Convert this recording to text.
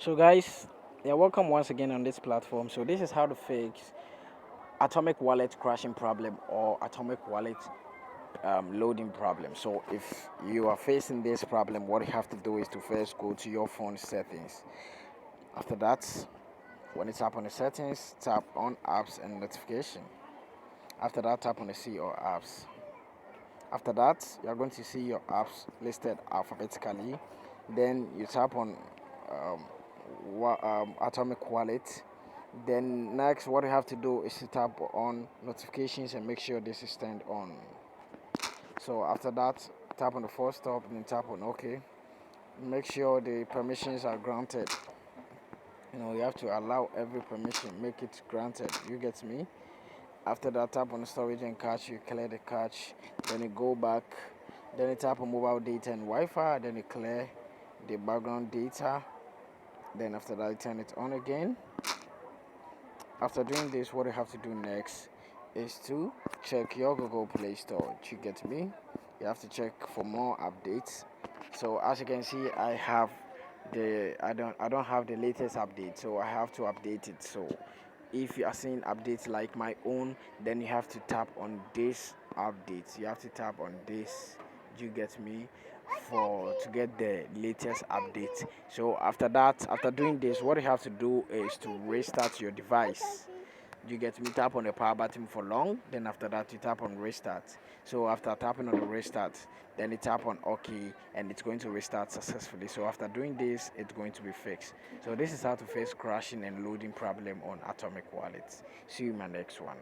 So guys, yeah, welcome once again on this platform. So this is how to fix atomic wallet crashing problem or atomic wallet loading problem. So if you are facing this problem, what you have to do is to first go to your phone settings. After that, when you tap on the settings, tap on apps and notification. After that, tap on the see all apps. After that, you are going to see your apps listed alphabetically. Then you tap on um, atomic wallet. Then next, what you have to do is to tap on notifications and make sure this is turned on. So after that, tap on the first stop and then tap on OK. Make sure the permissions are granted. You have to allow every permission, make it granted. You get me? After that, tap on the storage and cache. You clear the cache. Then you go back. Then you tap on mobile data and Wi-Fi. Then you clear the background data. Then after that, you turn it on again. After doing this, what you have to do next is to check your Google Play Store. You get me? You have to check for more updates. So as you can see, I don't have the latest update, so I have to update it. So if you are seeing updates like my own, then you have to tap on this update. You have to tap on this. Do you get me? For to get the latest update. So after that, after doing this, what you have to do is to restart your device. You get me? Tap on the power button for long, then after that you tap on restart. So after tapping on the restart, then you tap on OK and it's going to restart successfully. So after doing this, it's going to be fixed. So this is how to face crashing and loading problem on atomic wallets. See you in my next one.